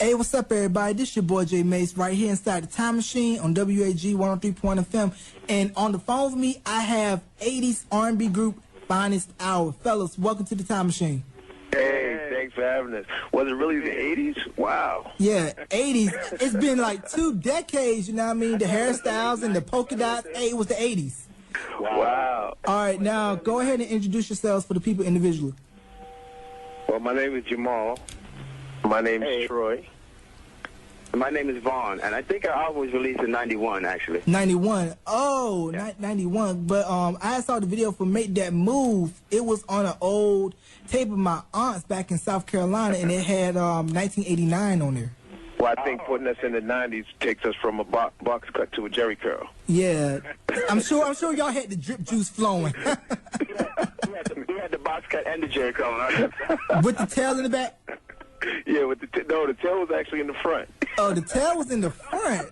Hey, what's up, everybody? This your boy Jay Mace right here inside the Time Machine on WAG 103.FM. And on the phone with me, I have 80s R&B group Finest Hours. Fellas, welcome to the Time Machine. Hey, thanks for having us. Was it really the 80s? Wow. Yeah, 80s. It's been like 2 decades, you know what I mean? The hairstyles and the polka dots. Hey, it was the 80s. Wow. All right, now go ahead and introduce yourselves for the people individually. Well, my name is Jamal. My name is Troy. My name is Vaughn, and I think our album was released in 91, actually. 91. Oh, Yeah. 91. But I saw the video for Make That Move. It was on an old tape of my aunt's back in South Carolina, and it had 1989 on there. Well, I think putting us in the 90s takes us from a box cut to a jerry curl. Yeah. I'm sure y'all had the drip juice flowing. We had the box cut and the jerry curl on our With the tail in the back? Yeah, with the the tail was actually in the front. Oh, the tail was in the front.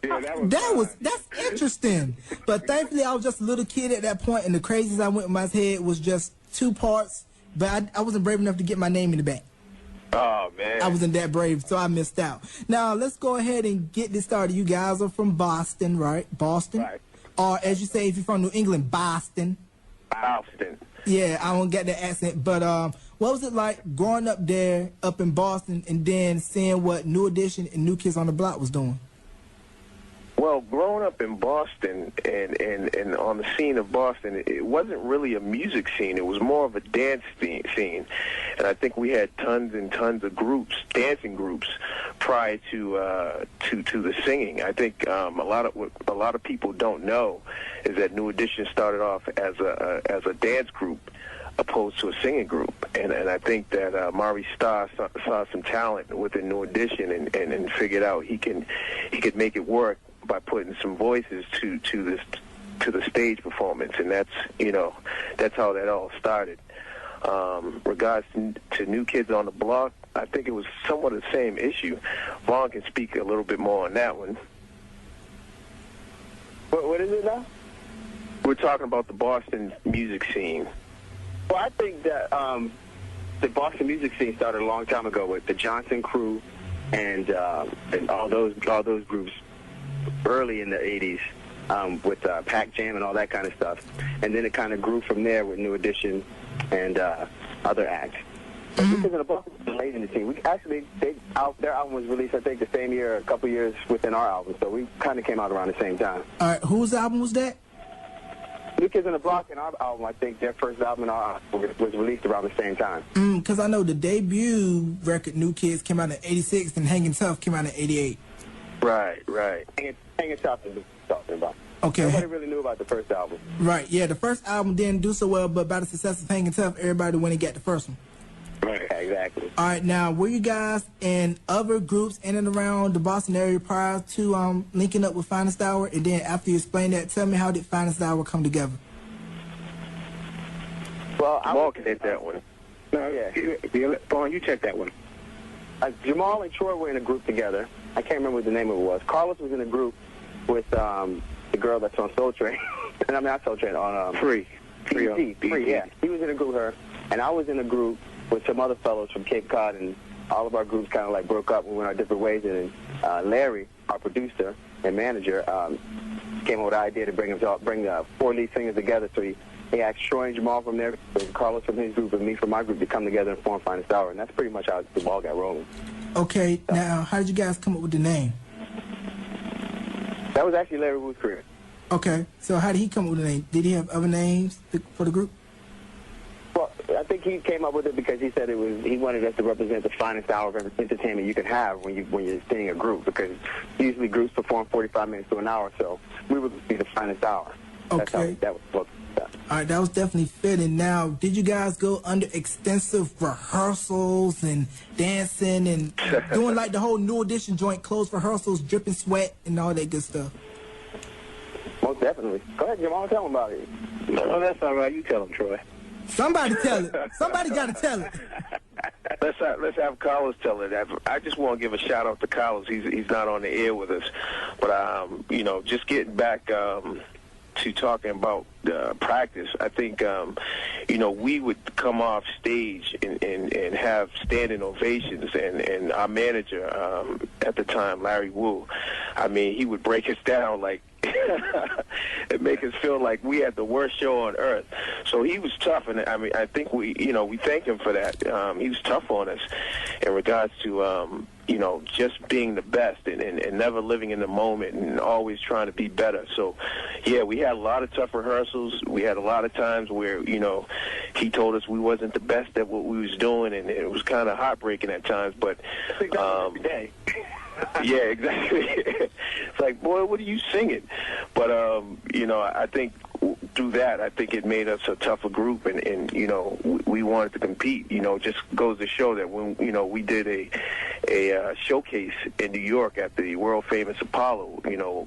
Yeah, That's interesting. But thankfully, I was just a little kid at that point, and the craziest I went in my head was just 2 parts. But I wasn't brave enough to get my name in the back. Oh, man. I wasn't that brave, so I missed out. Now, let's go ahead and get this started. You guys are from Boston, right? Boston? Right. Or, as you say, if you're from New England, Boston. Boston. Yeah, I don't get the accent. But what was it like growing up there, up in Boston, and then seeing what New Edition and New Kids on the Block was doing? Well, growing up in Boston and on the scene of Boston, it wasn't really a music scene. It was more of a dance scene. And I think we had tons and tons of groups, dancing groups, prior to the singing. I think a lot of people don't know is that New Edition started off as a dance group opposed to a singing group. And I think that Maury Starr saw some talent within New Edition and figured out he could make it work by putting some voices to the stage performance, and that's how that all started. Regards to New Kids on the Block, I think it was somewhat the same issue. Vaughn can speak a little bit more on that one. What is it now? We're talking about the Boston music scene. Well, I think that the Boston music scene started a long time ago with the Johnson Crew and all those groups early in the 80s with Pac Jam and all that kind of stuff. And then it kind of grew from there with New Edition and other acts. But New Kids on the Block was late in the scene. Their album was released, I think, the same year, a couple years within our album. So we kind of came out around the same time. All right, whose album was that? New Kids on the Block and our album, I think their first album and our album was released around the same time. Because I know the debut record, New Kids, came out in 86, and Hangin' Tough came out in 88. Right. Hangin' Tough is what we're talking about. Okay. Nobody really knew about the first album. Right, yeah, the first album didn't do so well, but by the success of Hangin' Tough, everybody went and got the first one. Right, exactly. All right, now, were you guys in other groups in and around the Boston area prior to linking up with Finest Hour? And then after you explain that, tell me, how did Finest Hour come together? Well, Jamal can hit that one. No, yeah. Vaughn, you check that one. Jamal and Troy were in a group together. I can't remember what the name of it was. Carlos was in a group with the girl that's on Soul Train. And I'm not Soul Train, on Free, yeah. He was in a group with her, and I was in a group with some other fellows from Cape Cod, and all of our groups kind of like broke up. We went our different ways, and Larry, our producer and manager, came up with the idea to bring 4 lead singers together. So he asked Troy and Jamal from there, Carlos from his group, and me from my group to come together and form Finest Hour, and that's pretty much how the ball got rolling. Okay, now, how did you guys come up with the name? That was actually Larry Wood's career. Okay, so how did he come up with the name? Did he have other names for the group? Well, I think he came up with it because he said he wanted us to represent the finest hour of entertainment you can have when you're seeing a group, because usually groups perform 45 minutes to an hour, so we would be the finest hour. That's Okay. that was booked. All right, that was definitely fitting. Now, did you guys go under extensive rehearsals and dancing and doing like the whole New Edition joint, closed rehearsals, dripping sweat, and all that good stuff? Most definitely. Go ahead, Jamal, tell him about it. No, that's all right. You tell him, Troy. Somebody tell it. Somebody got to tell it. Let's have Carlos tell it. I just want to give a shout out to Carlos. He's not on the air with us, but just getting back to talking about practice, I think, you know, we would come off stage and have standing ovations, and our manager at the time, Larry Wu, I mean, he would break us down like and make us feel like we had the worst show on earth. So he was tough, and I mean, I think we thank him for that. He was tough on us in regards to, you know, just being the best and never living in the moment and always trying to be better. So, yeah, we had a lot of tough rehearsals. We had a lot of times where, you know, he told us we wasn't the best at what we was doing, and it was kind of heartbreaking at times. But every day. yeah, exactly. It's like, boy, what are you singing? But, you know, I think through that, I think it made us a tougher group, and you know, we wanted to compete. You know, just goes to show that when, you know, we did a showcase in New York at the world famous Apollo, you know,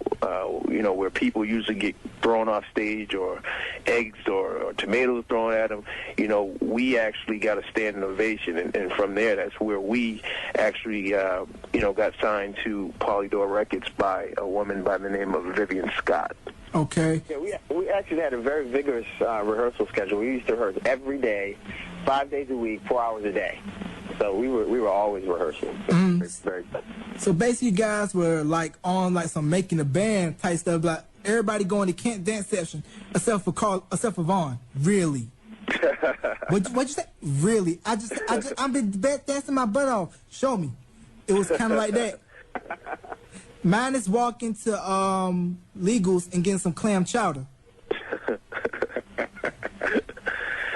where people usually get thrown off stage or eggs or tomatoes thrown at them. You know, we actually got a standing ovation, and from there, that's where we actually, you know, got signed to Polydor Records by a woman by the name of Vivian Scott. Okay. Yeah, we actually had a very vigorous rehearsal schedule. We used to rehearse every day, 5 days a week, 4 hours a day. So we were always rehearsing. Very good. So basically, you guys were like on like some making a band type stuff. Like everybody going to Kent dance session, except for Vaughn. Really? What'd you say? Really? I've been dancing my butt off. Show me. It was kind of like that. Mine is walking to Legals and getting some clam chowder.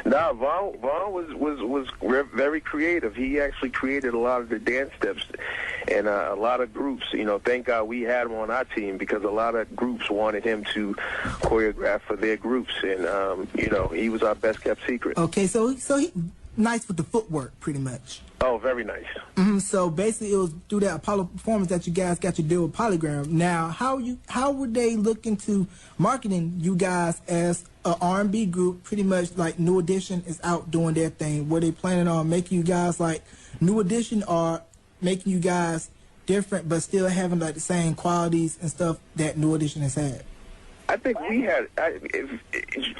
Nah, Vaughn was very creative. He actually created a lot of the dance steps and a lot of groups. You know, thank God we had him on our team, because a lot of groups wanted him to choreograph for their groups, and you know, he was our best kept secret. Okay, so he nice with the footwork, pretty much. Oh, very nice. So basically, it was through that Apollo performance that you guys got to deal with Polygram. Now, how were they looking to marketing you guys as a R&B group? Pretty much like New Edition is out doing their thing. Were they planning on making you guys like New Edition, or making you guys different but still having like the same qualities and stuff that New Edition has had? I think we had,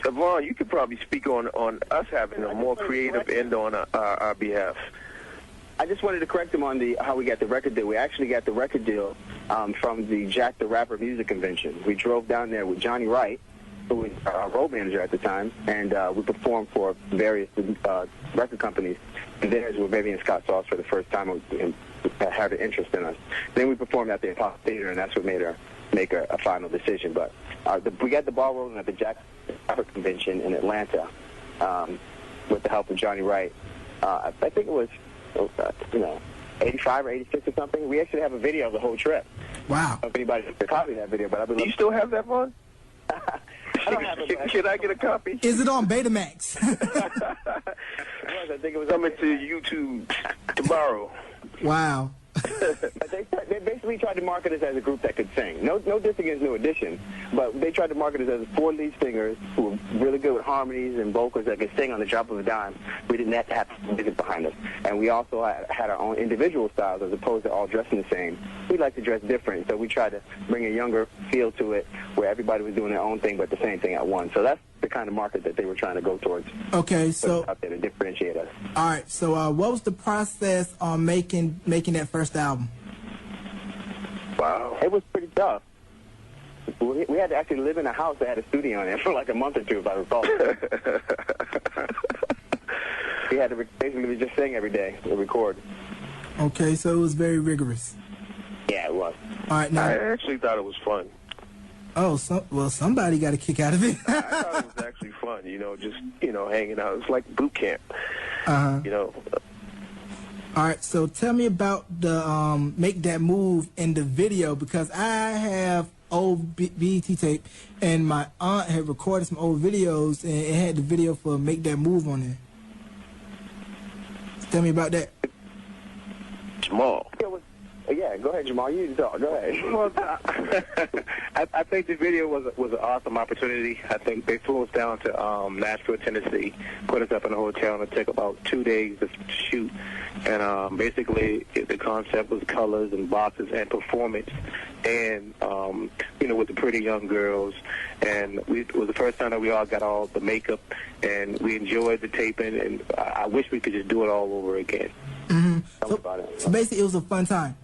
Vaughn, you could probably speak on us having a more creative end on our behalf. I just wanted to correct him on how we got the record deal. We actually got the record deal from the Jack the Rapper music convention. We drove down there with Johnny Wright, who was our road manager at the time, and we performed for various record companies. And there's where Vivian Scott saw us for the first time and had an interest in us. Then we performed at the Apollo Theater, and that's what made her make a final decision. But we got the ball rolling at the Jack the Rapper convention in Atlanta with the help of Johnny Wright. I think it was, 85 or 86 or something. We actually have a video of the whole trip. Wow. If anybody can copy that video, but Do you still have that, Vaughn? I don't have it. Can I get a copy? Is it on Betamax? I think it was coming to YouTube tomorrow. Wow. But they basically tried to market us as a group that could sing. No diss against New Edition, but they tried to market us as 4 lead singers who were really good with harmonies and vocals that could sing on the drop of a dime. We didn't have to have music behind us. And we also had our own individual styles as opposed to all dressing the same. We like to dress different, so we tried to bring a younger feel to it where everybody was doing their own thing but the same thing at once. So that's the kind of market that they were trying to go towards. Okay, so out there to differentiate us. All right, so what was the process on making that first album? Wow. It was pretty tough. We had to actually live in a house that had a studio in it for like a month or two, if I recall. We had to basically just sing every day and record. Okay, so it was very rigorous. Yeah, it was. All right, now I actually thought it was fun. Oh, well, somebody got a kick out of it. I thought it was actually fun, just, hanging out. It's like boot camp, All right, so tell me about the Make That Move in the video, because I have old BET tape, and my aunt had recorded some old videos, and it had the video for Make That Move on there. So tell me about that. Jamal. Yeah, go ahead, Jamal. You talk. Go ahead. Well, I think the video was an awesome opportunity. I think they flew us down to Nashville, Tennessee, put us up in a hotel, and it took about 2 days to shoot. And basically, the concept was colors and boxes and performance, and with the pretty young girls. And it was the first time that we all got all the makeup, and we enjoyed the taping. And I wish we could just do it all over again. So basically, it was a fun time.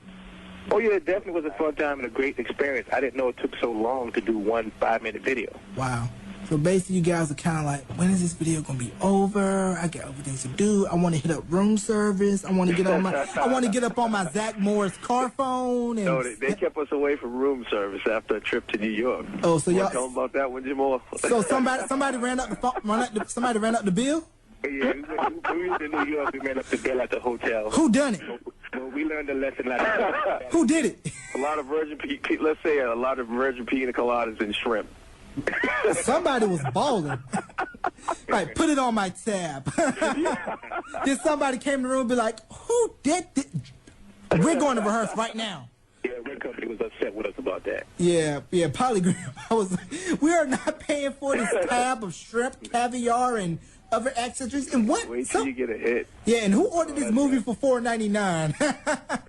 Oh, yeah, it definitely was a fun time and a great experience. I didn't know it took so long to do one 5-minute video. Wow. So basically, you guys are kind of like, when is this video going to be over? I got other things to do. I want to hit up room service. I want to get on my Zach Morris car phone. And no, they kept us away from room service after a trip to New York. Oh, so y'all tell them about that one, Jamal. So somebody ran up somebody ran up the bill? Yeah, we were in New York. We ran up the bill at the hotel. Who done it? Well, we learned a lesson like that. Who did it? A lot of virgin pina coladas and shrimp. Somebody was balling. Right, put it on my tab. Then somebody came in the room and be like, who did this? We're going to rehearse right now. Yeah, Red Company was upset with us about that. Yeah, Polygram. We are not paying for this tab of shrimp, caviar, and other accessories. And what? Wait till you get a hit. Yeah, and who ordered this movie for $4.99?